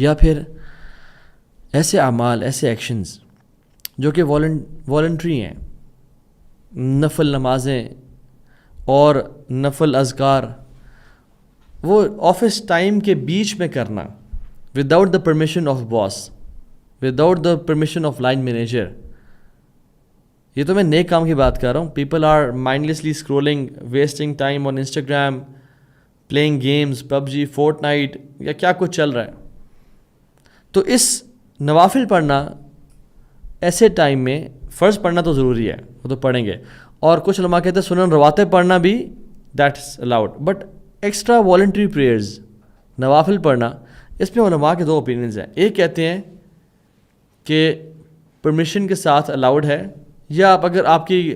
یا پھر ایسے اعمال، ایسے ایکشنز جو کہ والنٹری ہیں، نفل نمازیں اور نفل اذکار، وہ آفس ٹائم کے بیچ میں کرنا without the permission of boss, without the permission of line manager. یہ تو میں نیک کام کی بات کر رہا ہوں. People are mindlessly scrolling, wasting time on Instagram, playing games, PUBG، Fortnite یا کیا کچھ چل رہا ہے. تو اس نوافل پڑھنا ایسے ٹائم میں، فرض پڑھنا تو ضروری ہے، وہ تو پڑھیں گے، اور کچھ علماء کہتے ہیں سنن رواتب پڑھنا بھی that's allowed, but extra voluntary prayers, نوافل پڑھنا، اس میں علماء کے دو اوپینینز ہیں. ایک کہتے ہیں کہ پرمیشن کے ساتھ الاؤڈ ہے، یا اگر آپ کی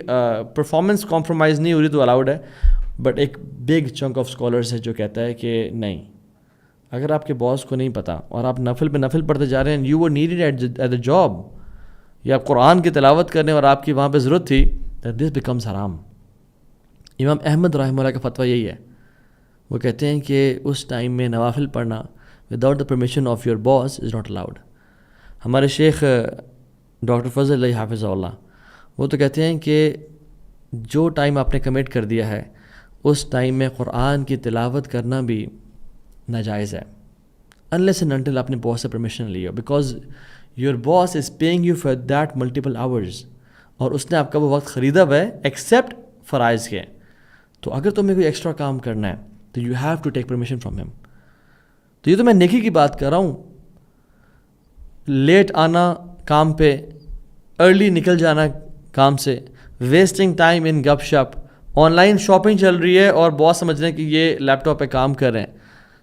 پرفارمنس کمپرومائز نہیں ہو رہی تو الاؤڈ ہے. بٹ ایک بگ چنک آف اسکالرز ہے جو کہتا ہے کہ نہیں، اگر آپ کے باس کو نہیں پتہ اور آپ نفل پہ نفل پڑھتے جا رہے ہیں، you were needed at a job, یا آپ قرآن کی تلاوت کرنے اور آپ کی وہاں پہ ضرورت تھی، دس بیکمز حرام. امام احمد رحمہ اللہ کا فتویٰ یہی ہے. وہ کہتے ہیں کہ اس ٹائم میں نوافل پڑھنا without the permission of your boss is not allowed. ہمارے شیخ ڈاکٹر فضل اللہ حافظ اللہ، وہ تو کہتے ہیں کہ جو ٹائم آپ نے کمٹ کر دیا ہے اس ٹائم میں قرآن کی تلاوت کرنا بھی ناجائز ہے، unless and until آپ نے باس سے پرمیشن لی ہو، because your boss is paying you for that multiple hours, اور اس نے آپ کا وہ وقت خریدا ہوا ہے ایکسیپٹ فرائض کے. تو اگر تمہیں کوئی ایکسٹرا کام کرنا ہے تو you have to take permission from ہم. تو یہ تو میں نیکی کی بات کر رہا ہوں. لیٹ آنا کام پہ، ارلی نکل جانا کام سے، ویسٹنگ ٹائم ان گپ شپ، آن لائن شاپنگ چل رہی ہے اور باس سمجھ رہے ہیں کہ یہ لیپ ٹاپ پہ کام کر رہے ہیں،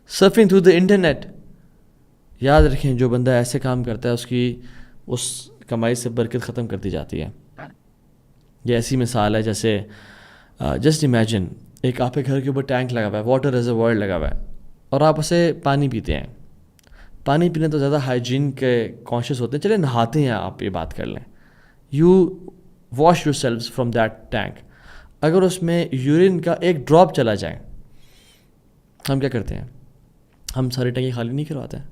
سرفنگ تھرو دا انٹرنیٹ. یاد رکھیں جو بندہ ایسے کام کرتا ہے اس کی اس کمائی سے برکت ختم کر دی جاتی ہے. یہ ایسی مثال ہے جیسے جسٹ امیجن ایک آپ کے گھر کے اوپر ٹینک لگا ہوا ہے، واٹر ریزروائر لگا ہوا ہے، اور آپ اسے پانی پیتے ہیں. پانی پینے تو زیادہ ہائیجین کے کانشیس ہوتے ہیں، چلے نہاتے ہیں، آپ یہ بات کر لیں، you wash your سیلفس from that tank. اگر اس میں یورین کا ایک ڈراپ چلا جائے، ہم کیا کرتے ہیں؟ ہم ساری ٹینکی خالی نہیں کرواتے ہیں،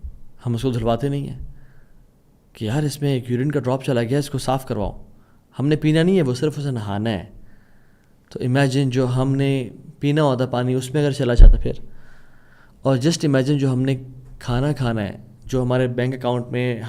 ہم اس کو دھلواتے نہیں ہیں کہ یار اس میں ایک یورین کا ڈراپ چلا گیا، اس کو صاف کرواؤ. ہم نے پینا نہیں ہے، وہ صرف اسے نہانا ہے. تو امیجن جو ہم نے پینا ہوتا پانی اس میں اگر چلا جاتا پھر. اور جسٹ امیجن جو ہم نے کھانا ہے، جو ہمارے بینک اکاؤنٹ میں